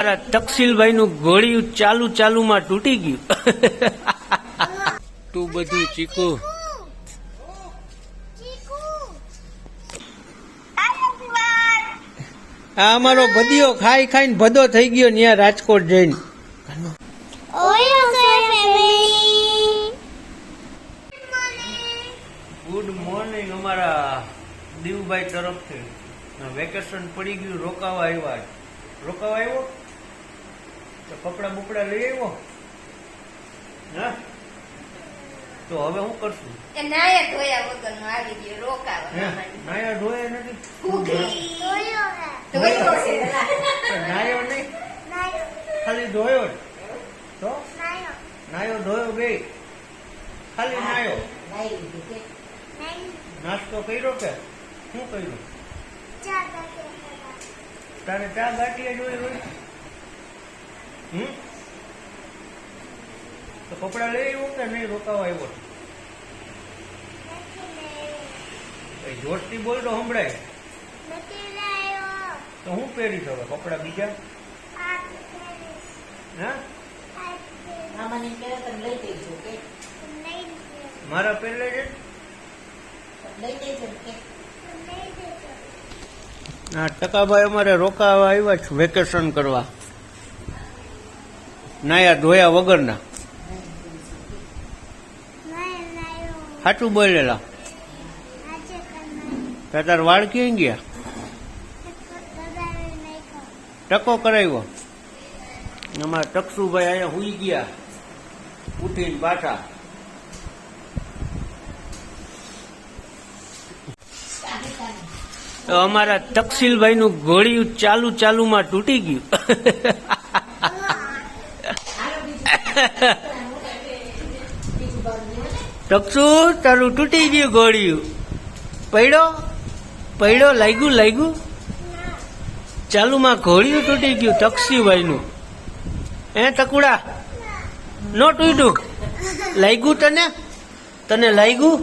તકસીલભાઈ નું ગોળિયું ચાલુ માં તૂટી ગયું. તું બધું ચીકુ આ અમારો ભદિયો ખાઈ ખાઈને ભદો થઈ ગયો ત્યાં રાજકોટ જઈને. ગુડ મોર્નિંગ અમારા દીવભાઈ તરફથી. વેકેશન પડી ગયું, રોકાવા આવ્યા. રોકાવા આવ્યો તો કપડા બપડા લઈ આવ્યો. હા તો હવે શું કરશું? નાયા ધોયા વગર નો આવી ગયો રોકાવા. નાયા ધોયા નથી, નાયો નહીં, ખાલી ધોયો જ. તો નાયો ધોયો બે, ખાલી નાયો. નાસ્તો કર્યો કે શું કર્યું? તારે ચા ગાંઠિયા જોઈ હોય? તો કપડા લઈ આવ્યો કે નહીં? રોકાવા આવ્યો? જોરથી બોલ તો સંભળાય. તો હું પહેરીશ હવે કપડા બીજા? મારા પહેલે છે. હા, ટકાભાઈ અમારે રોકાવા આવ્યા છે વેકેશન કરવા, નાયા ધોયા વગરના. સાચું બોલેલા. તાર વાળ ક્યાં ગયા? ટકો કરાવ્યો. અમારા ટકસુભાઈ અહીંયા હુઈ ગયા ઉઠીને પાછા. તો અમારા તકસીલભાઈ નું ગોળિયું ચાલુ માં તૂટી ગયું. ટકસુ તારું તૂટી ગયું ગોળિયું. પડ્યો લાગ્યું. ચાલુમાં ઘોડિયું તૂટી ગયું તકસીભાઈ નું. ટકુડા નો તૂટ્યું? લાગ્યું તને લાગ્યું?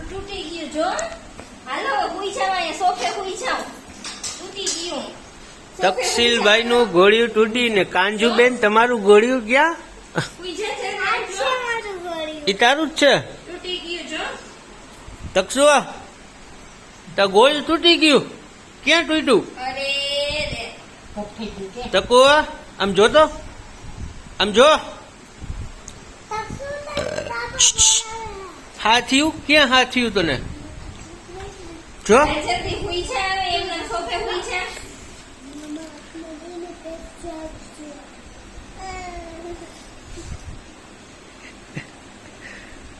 તૂટી ગયું જો. હાલો હુઈ જાવ, અહીંયા સોફે હુઈ જાવ. તૂટી ગયું. તકસીલભાઈ નું ગોળિયું તૂટી ને કાંજુબેન તમારું ગોળિયું ક્યાં? હુઈ જા છે મારું ગોળિયું. ઈ તારું જ છે? તૂટી ગયું જો. તકસુ તા ગોળિયું તૂટી ગયું. ક્યાં તૂટ્યું? અરે રે તકુ આમ જો તો, આમ જો. હા થયું? ક્યાં હા થયું તને? જો જલ્દી હુઈ જા, એમને સોફે હુઈ જા.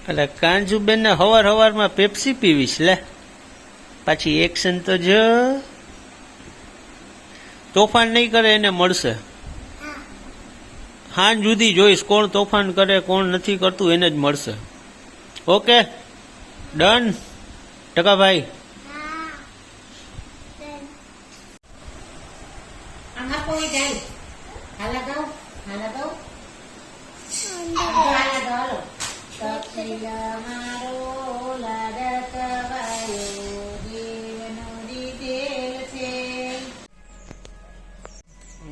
એટલે કાંજુબેન ને હવાર પેપ્સી પીવીશ લે. પાછી એક્શન તો જો. તોફાન નહીં કરે એને મળશે. હાન જુદી જોઈશ કોણ તોફાન કરે કોણ નથી કરતું એને જ મળશે. ઓકે ડન ટકાભાઈ.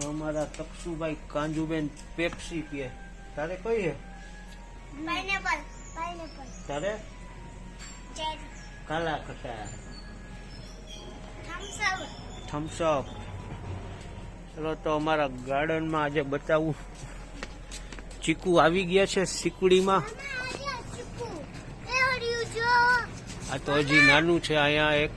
અમારા તકસુભાઈ કાંજુબેન પેપ્સી પીએ. તારે કઈ હે? તારે કાલા ખટા થમ્સઅપ. ચલો તો અમારા ગાર્ડનમાં આજે બતાવું. ચીકુ આવી ગયા છે સિકડીમાં. આ તો હજી નાનું છે. અહીંયા એક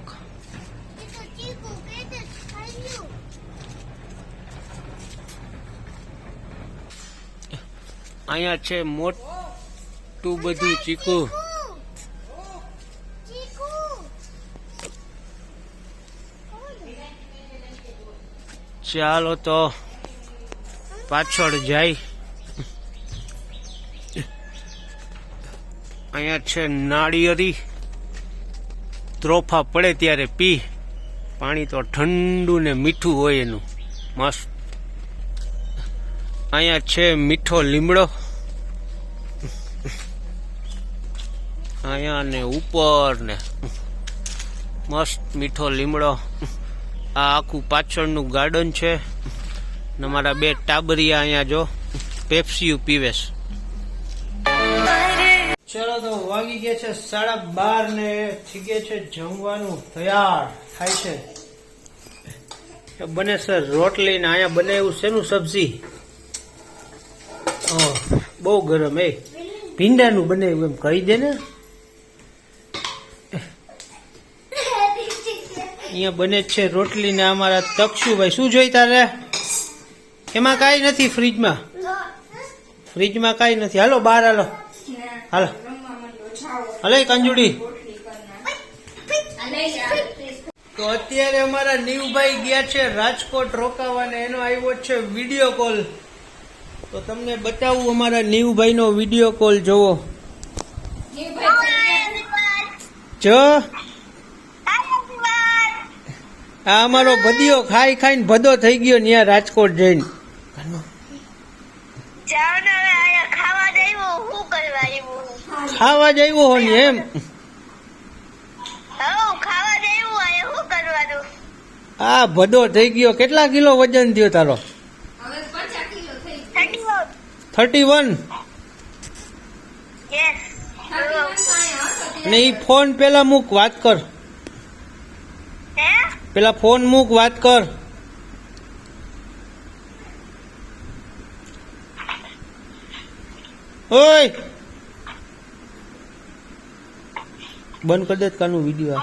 અહીંયા છે મોટું બધું ચીકુ. ચાલો તો પાછળ જાય. અહીંયા છે નાળિયેરી. ત્રોફા પડે ત્યારે પી. પાણી તો ઠંડુ ને મીઠું હોય એનું મસ્ત. અહીંયા છે મીઠો લીમડો. અહીંયા ને ઉપર ને મસ્ત મીઠો લીમડો. આ આખું પાછળનું ગાર્ડન છે ને મારા બે ટાબરિયા અહીંયા જો પેપ્સીયું પીવે છે. ચલો તો વાગી ગયા છે 12:30 ને થઈ ગયા છે જમવાનું તૈયાર થાય છે. બને છે રોટલી ને અહીંયા બનાવ્યું છે નું સબ્જી. બહુ ગરમ એ ભીંડાનું બનાવ્યું એમ કહી દે ને. અહીંયા બને છે રોટલી ને અમારા તક્ષુભાઈ શું જોઈ તારે? એમાં કાંઈ નથી ફ્રીજમાં. ફ્રીજમાં કાંઈ નથી. હાલો બહાર હાલો હાલો હાલે કંજુડી. તો અત્યારે અમારા નીવભાઈ ગયા છે રાજકોટ રોકાવાને. એનો આવ્યો છે વિડીયો કોલ. તો તમને બતાવું અમારા નીવભાઈ નો વિડીયો કોલ જોવો. જો આ અમારો ભદિયો ખાઈ ખાઈને ભદો થઈ ગયો ત્યાં રાજકોટ જઈને. ખાવા જ આવ્યો હો ને એમ. આ ભદો થઈ ગયો. કેટલા કિલો વજન થયો તારો? 31. ને ઈ ફોન પેલા મૂક, વાત કર. પેલા ફોન મૂક, વાત કર. ઓય બંધ કરી દે કાનું વિડીયો.